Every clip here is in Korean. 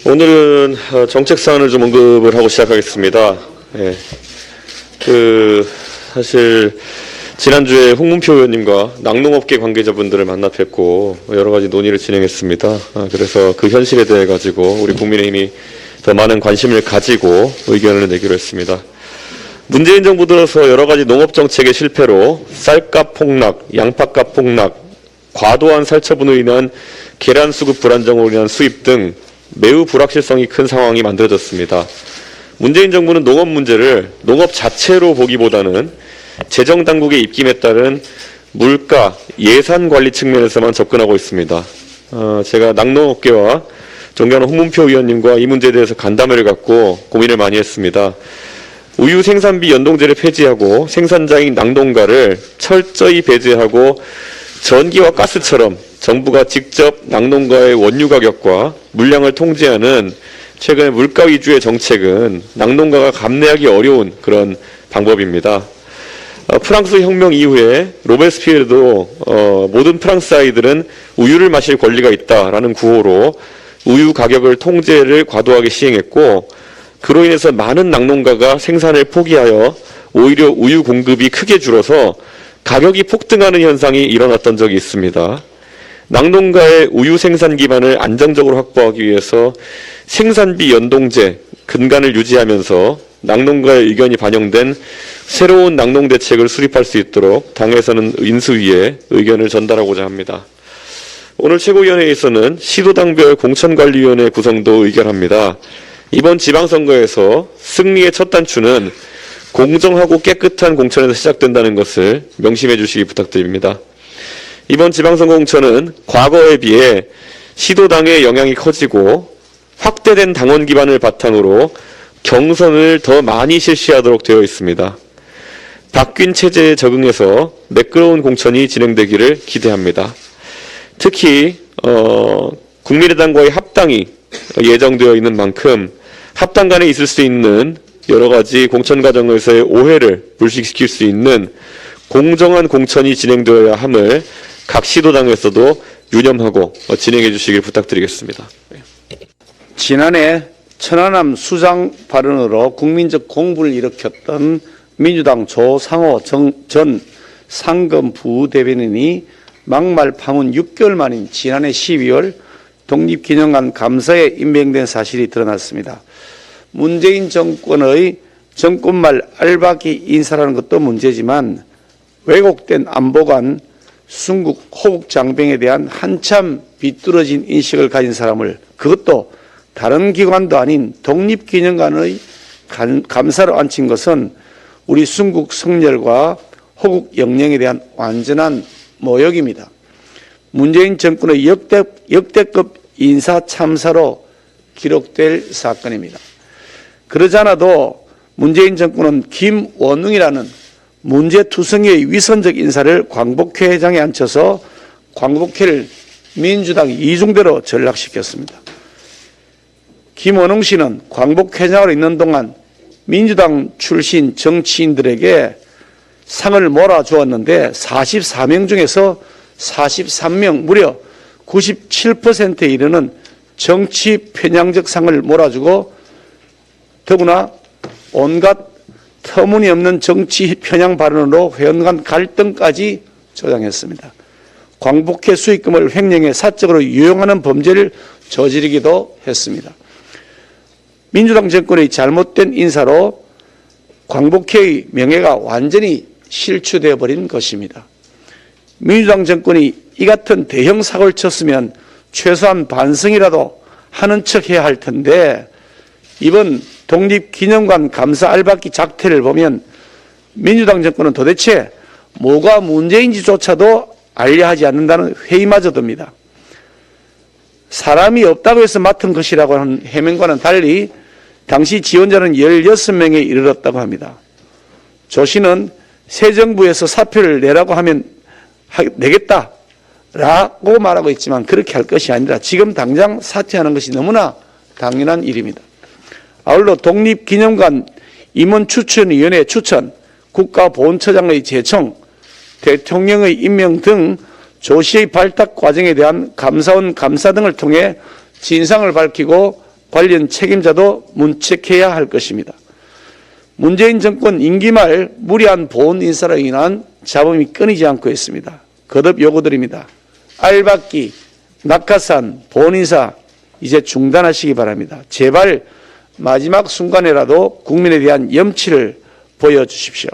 오늘은 정책 사안을 좀 언급을 하고 시작하겠습니다. 예. 사실 지난주에 홍문표 의원님과 낙농업계 관계자분들을 만나 뵙고 여러 가지 논의를 진행했습니다. 그래서 그 현실에 대해 가지고 우리 국민의힘이 더 많은 관심을 가지고 의견을 내기로 했습니다. 문재인 정부 들어서 여러 가지 농업 정책의 실패로 쌀값 폭락, 양파값 폭락, 과도한 살처분으로 인한 계란 수급 불안정으로 인한 수입 등 매우 불확실성이 큰 상황이 만들어졌습니다. 문재인 정부는 농업 문제를 농업 자체로 보기보다는 재정당국의 입김에 따른 물가, 예산 관리 측면에서만 접근하고 있습니다. 제가 낙농업계와 존경하는 홍문표 의원님과 이 문제에 대해서 간담회를 갖고 고민을 많이 했습니다. 우유 생산비 연동제를 폐지하고 생산자인 낙농가를 철저히 배제하고 전기와 가스처럼 정부가 직접 낙농가의 원유 가격과 물량을 통제하는 최근의 물가 위주의 정책은 낙농가가 감내하기 어려운 그런 방법입니다. 프랑스 혁명 이후에 로베스피에르도 모든 프랑스 아이들은 우유를 마실 권리가 있다라는 구호로 우유 가격을 통제를 과도하게 시행했고, 그로 인해서 많은 낙농가가 생산을 포기하여 오히려 우유 공급이 크게 줄어서 가격이 폭등하는 현상이 일어났던 적이 있습니다. 낙농가의 우유 생산 기반을 안정적으로 확보하기 위해서 생산비 연동제 근간을 유지하면서 낙농가의 의견이 반영된 새로운 낙농 대책을 수립할 수 있도록 당에서는 인수위에 의견을 전달하고자 합니다. 오늘 최고위원회에서는 시도당별 공천관리위원회 구성도 의결합니다. 이번 지방선거에서 승리의 첫 단추는 공정하고 깨끗한 공천에서 시작된다는 것을 명심해 주시기 부탁드립니다. 이번 지방선거 공천은 과거에 비해 시도당의 영향이 커지고 확대된 당원 기반을 바탕으로 경선을 더 많이 실시하도록 되어 있습니다. 바뀐 체제에 적응해서 매끄러운 공천이 진행되기를 기대합니다. 특히 국민의당과의 합당이 예정되어 있는 만큼 합당 간에 있을 수 있는 여러 가지 공천 과정에서의 오해를 불식시킬 수 있는 공정한 공천이 진행되어야 함을 각 시도당에서도 유념하고 진행해 주시길 부탁드리겠습니다. 지난해 천안함 수장 발언으로 국민적 공분을 일으켰던 민주당 조상호 전 상금 부대변인이 막말 파문 6개월 만인 지난해 12월 독립기념관 감사에 임명된 사실이 드러났습니다. 문재인 정권의 정권말 알박이 인사라는 것도 문제지만 왜곡된 안보관, 순국 호국 장병에 대한 한참 비뚤어진 인식을 가진 사람을, 그것도 다른 기관도 아닌 독립기념관의 감사로 앉힌 것은 우리 순국 성렬과 호국 영령에 대한 완전한 모욕입니다. 문재인 정권의 역대급 인사 참사로 기록될 사건입니다. 그러지 않아도 문재인 정권은 김원웅이라는 문제투성이의 위선적 인사를 광복회 회장에 앉혀서 광복회를 민주당 이중대로 전락시켰습니다. 김원웅 씨는 광복회장으로 있는 동안 민주당 출신 정치인들에게 상을 몰아주었는데 44명 중에서 43명, 무려 97%에 이르는 정치 편향적 상을 몰아주고 더구나 온갖 터무니없는 정치 편향 발언으로 회원 간 갈등까지 조장했습니다. 광복회 수익금을 횡령해 사적으로 유용하는 범죄를 저지르기도 했습니다. 민주당 정권의 잘못된 인사로 광복회의 명예가 완전히 실추되어 버린 것입니다. 민주당 정권이 이 같은 대형 사고를 쳤으면 최소한 반성이라도 하는 척 해야 할 텐데, 이번 독립기념관 감사 알박기 작태를 보면 민주당 정권은 도대체 뭐가 문제인지조차도 알려하지 않는다는 회의마저 듭니다. 사람이 없다고 해서 맡은 것이라고 하는 해명과는 달리 당시 지원자는 16명에 이르렀다고 합니다. 조 씨는 새 정부에서 사표를 내라고 하면 내겠다라고 말하고 있지만 그렇게 할 것이 아니라 지금 당장 사퇴하는 것이 너무나 당연한 일입니다. 아울러 독립기념관 임원추천위원회 추천, 국가보훈처장의 제청, 대통령의 임명 등 조 씨의 발탁 과정에 대한 감사원 감사 등을 통해 진상을 밝히고 관련 책임자도 문책해야 할 것입니다. 문재인 정권 임기 말 무리한 보훈 인사로 인한 잡음이 끊이지 않고 있습니다. 거듭 요구드립니다. 알박기, 낙하산, 보훈 인사 이제 중단하시기 바랍니다. 제발 마지막 순간에라도 국민에 대한 염치를 보여주십시오.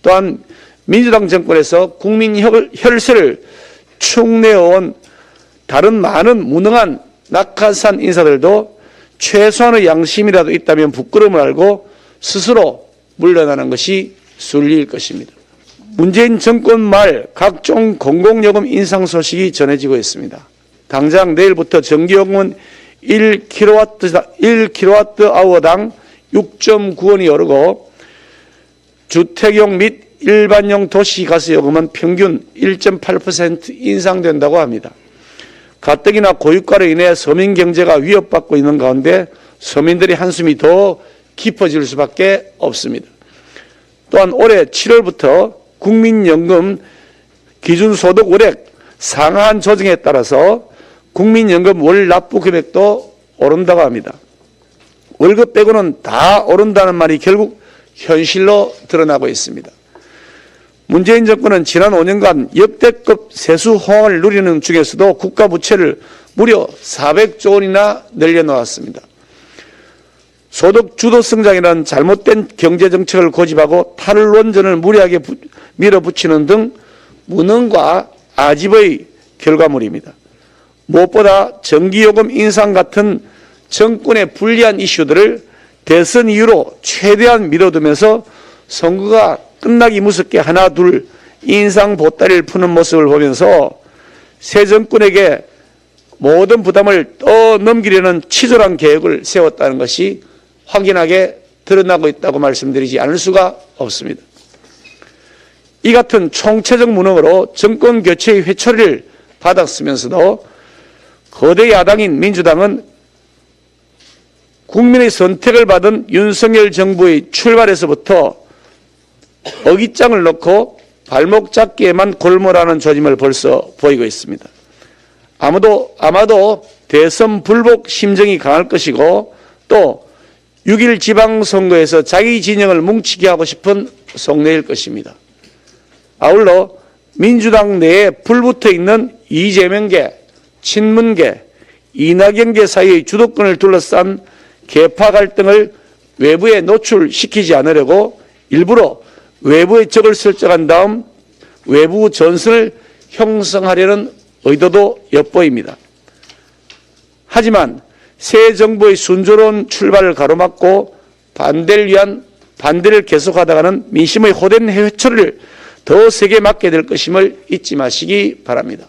또한 민주당 정권에서 국민 혈세를 축내어온 다른 많은 무능한 낙하산 인사들도 최소한의 양심이라도 있다면 부끄러움을 알고 스스로 물러나는 것이 순리일 것입니다. 문재인 정권 말 각종 공공요금 인상 소식이 전해지고 있습니다. 당장 내일부터 전기요금은 1kWh당 6.9원이 오르고 주택용 및 일반용 도시가스요금은 평균 1.8% 인상된다고 합니다. 가뜩이나 고유가로 인해 서민 경제가 위협받고 있는 가운데 서민들의 한숨이 더 깊어질 수밖에 없습니다. 또한 올해 7월부터 국민연금 기준소득 월액 상한 조정에 따라서 국민연금 월 납부 금액도 오른다고 합니다. 월급 빼고는 다 오른다는 말이 결국 현실로 드러나고 있습니다. 문재인 정권은 지난 5년간 역대급 세수 호황을 누리는 중에서도 국가 부채를 무려 400조 원이나 늘려놓았습니다. 소득 주도 성장이라는 잘못된 경제 정책을 고집하고 탈원전을 무리하게 밀어붙이는 등 무능과 아집의 결과물입니다. 무엇보다 전기요금 인상 같은 정권의 불리한 이슈들을 대선 이후로 최대한 미뤄두면서 선거가 끝나기 무섭게 하나 둘 인상 보따리를 푸는 모습을 보면서 새 정권에게 모든 부담을 떠넘기려는 치졸한 계획을 세웠다는 것이 확연하게 드러나고 있다고 말씀드리지 않을 수가 없습니다. 이 같은 총체적 무능으로 정권 교체의 회초리를 받았으면서도 거대 야당인 민주당은 국민의 선택을 받은 윤석열 정부의 출발에서부터 어깃장을 놓고 발목 잡기에만 골몰하는 조짐을 벌써 보이고 있습니다. 아마도 대선 불복 심정이 강할 것이고 또 6.1 지방선거에서 자기 진영을 뭉치게 하고 싶은 속내일 것입니다. 아울러 민주당 내에 불붙어 있는 이재명계, 친문계, 이낙연계 사이의 주도권을 둘러싼 계파 갈등을 외부에 노출시키지 않으려고 일부러 외부의 적을 설정한 다음 외부 전선을 형성하려는 의도도 엿보입니다. 하지만 새 정부의 순조로운 출발을 가로막고 반대를 계속하다가는 민심의 호된 회초리를 더 세게 맞게 될 것임을 잊지 마시기 바랍니다.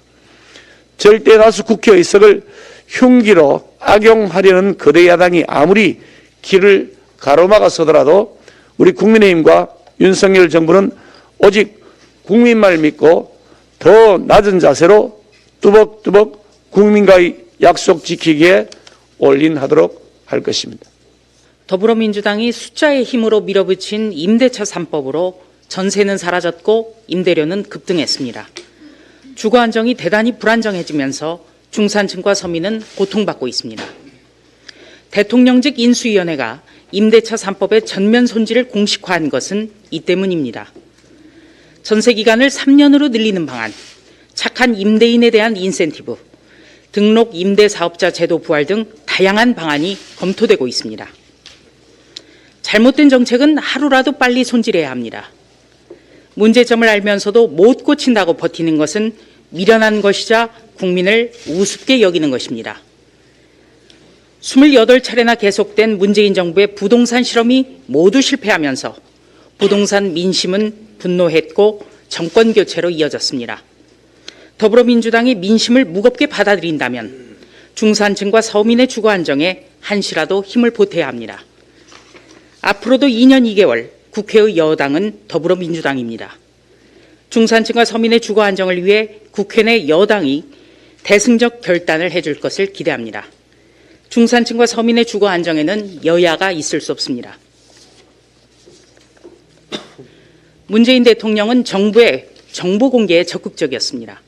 절대 다수 국회의석을 흉기로 악용하려는 거대 야당이 아무리 길을 가로막아 서더라도 우리 국민의힘과 윤석열 정부는 오직 국민만을 믿고 더 낮은 자세로 뚜벅뚜벅 국민과의 약속 지키기에 올인하도록 할 것입니다. 더불어민주당이 숫자의 힘으로 밀어붙인 임대차 3법으로 전세는 사라졌고 임대료는 급등했습니다. 주거 안정이 대단히 불안정해지면서 중산층과 서민은 고통받고 있습니다. 대통령직 인수위원회가 임대차 3법의 전면 손질을 공식화한 것은 이 때문입니다. 전세 기간을 3년으로 늘리는 방안, 착한 임대인에 대한 인센티브, 등록 임대사업자 제도 부활 등 다양한 방안이 검토되고 있습니다. 잘못된 정책은 하루라도 빨리 손질해야 합니다. 문제점을 알면서도 못 고친다고 버티는 것은 미련한 것이자 국민을 우습게 여기는 것입니다. 28차례나 계속된 문재인 정부의 부동산 실험이 모두 실패하면서 부동산 민심은 분노했고 정권 교체로 이어졌습니다. 더불어민주당이 민심을 무겁게 받아들인다면 중산층과 서민의 주거 안정에 한시라도 힘을 보태야 합니다. 앞으로도 2년 2개월 국회의 여당은 더불어민주당입니다. 중산층과 서민의 주거 안정을 위해 국회 내 여당이 대승적 결단을 해줄 것을 기대합니다. 중산층과 서민의 주거 안정에는 여야가 있을 수 없습니다. 문재인 대통령은 정부의 정보 공개에 적극적이었습니다.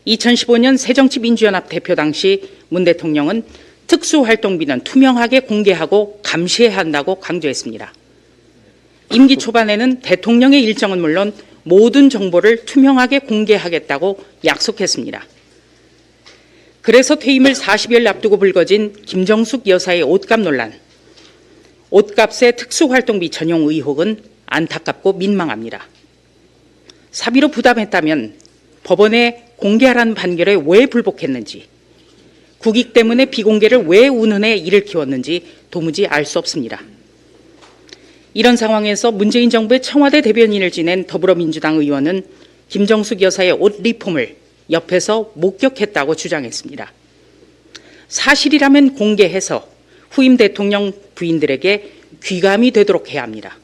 2015년 새정치민주연합 대표 당시 문 대통령은 특수활동비는 투명하게 공개하고 감시해야 한다고 강조했습니다. 임기 초반에는 대통령의 일정은 물론 모든 정보를 투명하게 공개하겠다고 약속했습니다. 그래서 퇴임을 40일 앞두고 불거진 김정숙 여사의 옷값 논란, 옷값의 특수활동비 전용 의혹은 안타깝고 민망합니다. 사비로 부담했다면 법원에 공개하라는 판결에 왜 불복했는지, 국익 때문에 비공개를 왜 운운해 일으키웠는지 도무지 알 수 없습니다. 이런 상황에서 문재인 정부의 청와대 대변인을 지낸 더불어민주당 의원은 김정숙 여사의 옷 리폼을 옆에서 목격했다고 주장했습니다. 사실이라면 공개해서 후임 대통령 부인들에게 귀감이 되도록 해야 합니다.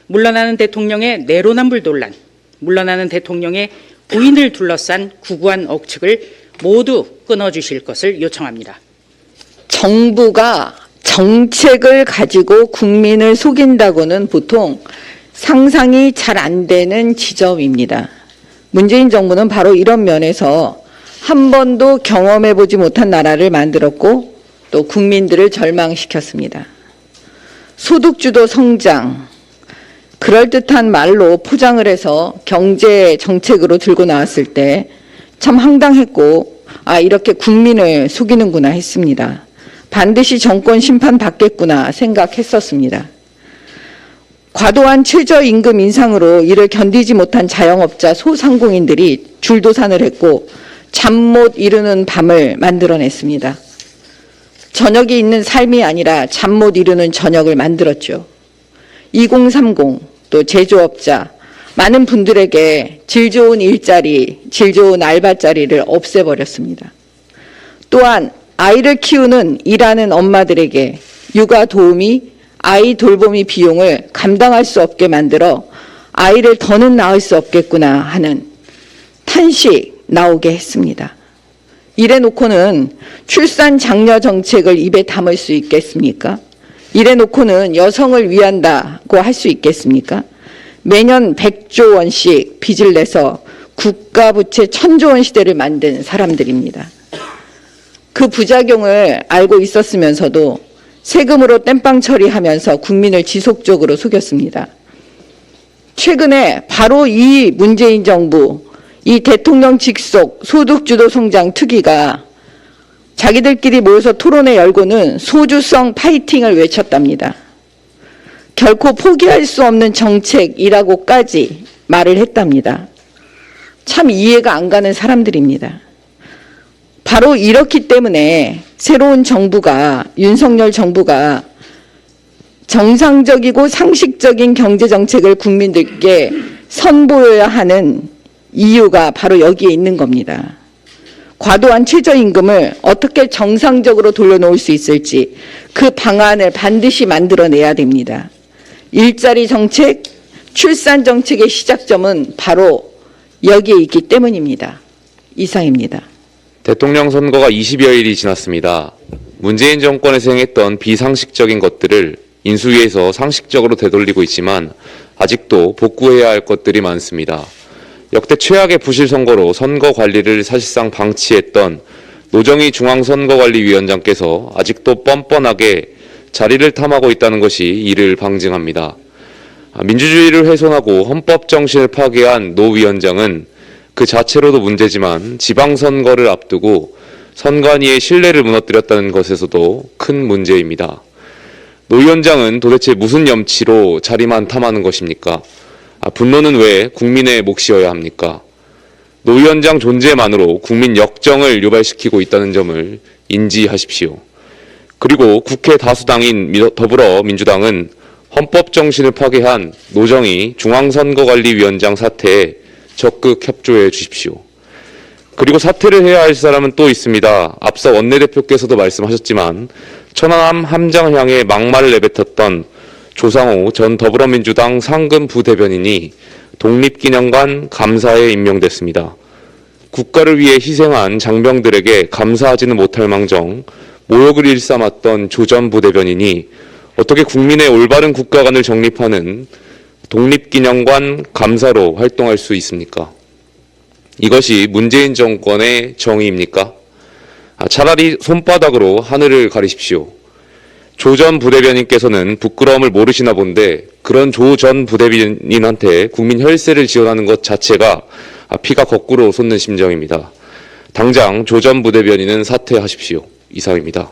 물러나는 대통령의 내로남불 논란, 물러나는 대통령의 부인을 둘러싼 구구한 억측을 모두 끊어주실 것을 요청합니다. 정부가 정책을 가지고 국민을 속인다고는 보통 상상이 잘 안 되는 지점입니다. 문재인 정부는 바로 이런 면에서 한 번도 경험해보지 못한 나라를 만들었고 또 국민들을 절망시켰습니다. 소득주도 성장, 그럴듯한 말로 포장을 해서 경제 정책으로 들고 나왔을 때 참 황당했고 이렇게 국민을 속이는구나 했습니다. 반드시 정권 심판 받겠구나 생각했었습니다. 과도한 최저임금 인상으로 이를 견디지 못한 자영업자 소상공인들이 줄도산을 했고 잠 못 이루는 밤을 만들어냈습니다. 저녁이 있는 삶이 아니라 잠 못 이루는 저녁을 만들었죠. 2030, 또 제조업자, 많은 분들에게 질 좋은 일자리, 질 좋은 알바자리를 없애버렸습니다. 또한 아이를 키우는 일하는 엄마들에게 육아 도우미, 아이 돌보미 비용을 감당할 수 없게 만들어 아이를 더는 낳을 수 없겠구나 하는 탄식 나오게 했습니다. 이래놓고는 출산 장려 정책을 입에 담을 수 있겠습니까? 이래놓고는 여성을 위한다고 할 수 있겠습니까? 매년 100조 원씩 빚을 내서 국가 부채 1000조 원 시대를 만든 사람들입니다. 그 부작용을 알고 있었으면서도 세금으로 땜빵 처리하면서 국민을 지속적으로 속였습니다. 최근에 바로 이 문재인 정부, 이 대통령 직속 소득주도 성장 특위가 자기들끼리 모여서 토론회 열고는 소주성 파이팅을 외쳤답니다. 결코 포기할 수 없는 정책이라고까지 말을 했답니다. 참 이해가 안 가는 사람들입니다. 바로 이렇기 때문에 새로운 정부가, 윤석열 정부가 정상적이고 상식적인 경제정책을 국민들께 선보여야 하는 이유가 바로 여기에 있는 겁니다. 과도한 최저임금을 어떻게 정상적으로 돌려놓을 수 있을지 그 방안을 반드시 만들어내야 됩니다. 일자리 정책, 출산 정책의 시작점은 바로 여기에 있기 때문입니다. 이상입니다. 대통령 선거가 20여일이 지났습니다. 문재인 정권에서 행했던 비상식적인 것들을 인수위에서 상식적으로 되돌리고 있지만 아직도 복구해야 할 것들이 많습니다. 역대 최악의 부실 선거로 선거 관리를 사실상 방치했던 노정희 중앙선거관리위원장께서 아직도 뻔뻔하게 자리를 탐하고 있다는 것이 이를 방증합니다. 민주주의를 훼손하고 헌법 정신을 파괴한 노 위원장은 그 자체로도 문제지만 지방선거를 앞두고 선관위의 신뢰를 무너뜨렸다는 것에서도 큰 문제입니다. 노 위원장은 도대체 무슨 염치로 자리만 탐하는 것입니까? 분노는 왜 국민의 몫이어야 합니까? 노 위원장 존재만으로 국민 역정을 유발시키고 있다는 점을 인지하십시오. 그리고 국회 다수당인 더불어민주당은 헌법 정신을 파괴한 노정희 중앙선거관리위원장 사태에 적극 협조해 주십시오. 그리고 사퇴를 해야 할 사람은 또 있습니다. 앞서 원내대표께서도 말씀하셨지만 천안함 함장을 향해 막말을 내뱉었던 조상호 전 더불어민주당 상금 부대변인이 독립기념관 감사에 임명됐습니다. 국가를 위해 희생한 장병들에게 감사하지는 못할 망정 모욕을 일삼았던 조 전 부대변인이 어떻게 국민의 올바른 국가관을 정립하는 독립기념관 감사로 활동할 수 있습니까? 이것이 문재인 정권의 정의입니까? 차라리 손바닥으로 하늘을 가리십시오. 조 전 부대변인께서는 부끄러움을 모르시나 본데 그런 조 전 부대변인한테 국민 혈세를 지원하는 것 자체가 피가 거꾸로 솟는 심정입니다. 당장 조 전 부대변인은 사퇴하십시오. 이상입니다.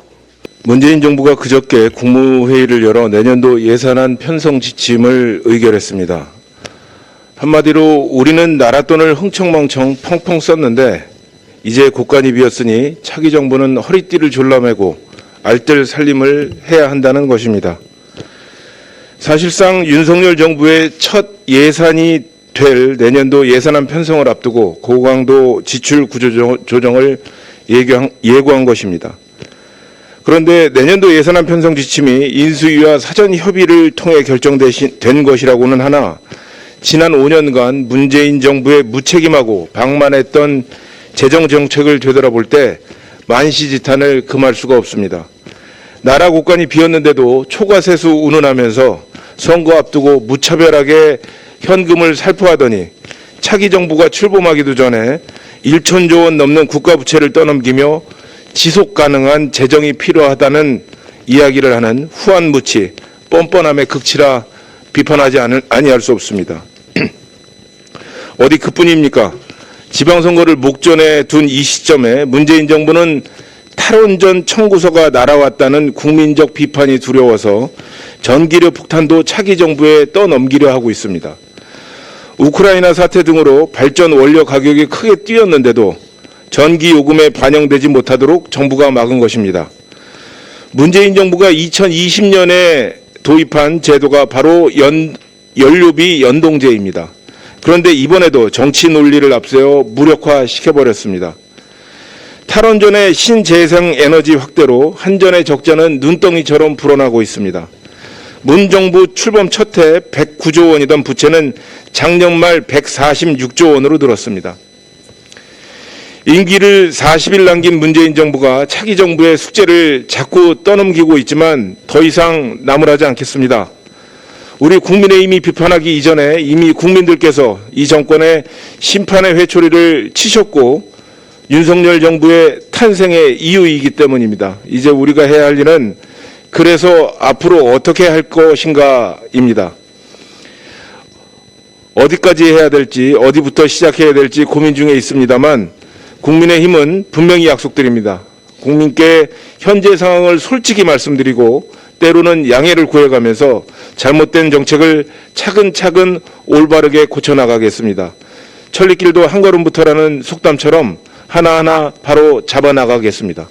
문재인 정부가 그저께 국무회의를 열어 내년도 예산안 편성 지침을 의결했습니다. 한마디로 우리는 나라 돈을 흥청망청 펑펑 썼는데 이제 곳간이 비었으니 차기 정부는 허리띠를 졸라매고 알뜰 살림을 해야 한다는 것입니다. 사실상 윤석열 정부의 첫 예산이 될 내년도 예산안 편성을 앞두고 고강도 지출 구조 조정을 예고한 것입니다. 그런데 내년도 예산안 편성 지침이 인수위와 사전 협의를 통해 결정된 것이라고는 하나 지난 5년간 문재인 정부의 무책임하고 방만했던 재정 정책을 되돌아볼 때 만시지탄을 금할 수가 없습니다. 나라 곳간이 비었는데도 초과세수 운운하면서 선거 앞두고 무차별하게 현금을 살포하더니 차기 정부가 출범하기도 전에 1천조 원 넘는 국가부채를 떠넘기며 지속 가능한 재정이 필요하다는 이야기를 하는 후한무치, 뻔뻔함의 극치라 비판하지 아니할 수 없습니다. 어디 그뿐입니까? 지방선거를 목전에 둔 이 시점에 문재인 정부는 탈원전 청구서가 날아왔다는 국민적 비판이 두려워서 전기료 폭탄도 차기 정부에 떠넘기려 하고 있습니다. 우크라이나 사태 등으로 발전 원료 가격이 크게 뛰었는데도 전기 요금에 반영되지 못하도록 정부가 막은 것입니다. 문재인 정부가 2020년에 도입한 제도가 바로 연료비 연동제입니다. 그런데 이번에도 정치 논리를 앞세워 무력화시켜버렸습니다. 탈원전의 신재생 에너지 확대로 한전의 적자는 눈덩이처럼 불어나고 있습니다. 문 정부 출범 첫 해 109조 원이던 부채는 작년 말 146조 원으로 늘었습니다. 임기를 40일 남긴 문재인 정부가 차기 정부의 숙제를 자꾸 떠넘기고 있지만 더 이상 나무라지 않겠습니다. 우리 국민의힘이 비판하기 이전에 이미 국민들께서 이 정권의 심판의 회초리를 치셨고 윤석열 정부의 탄생의 이유이기 때문입니다. 이제 우리가 해야 할 일은 그래서 앞으로 어떻게 할 것인가입니다. 어디까지 해야 될지 어디부터 시작해야 될지 고민 중에 있습니다만 국민의힘은 분명히 약속드립니다. 국민께 현재 상황을 솔직히 말씀드리고 때로는 양해를 구해가면서 잘못된 정책을 차근차근 올바르게 고쳐나가겠습니다. 천리길도 한 걸음부터라는 속담처럼 하나하나 바로 잡아나가겠습니다.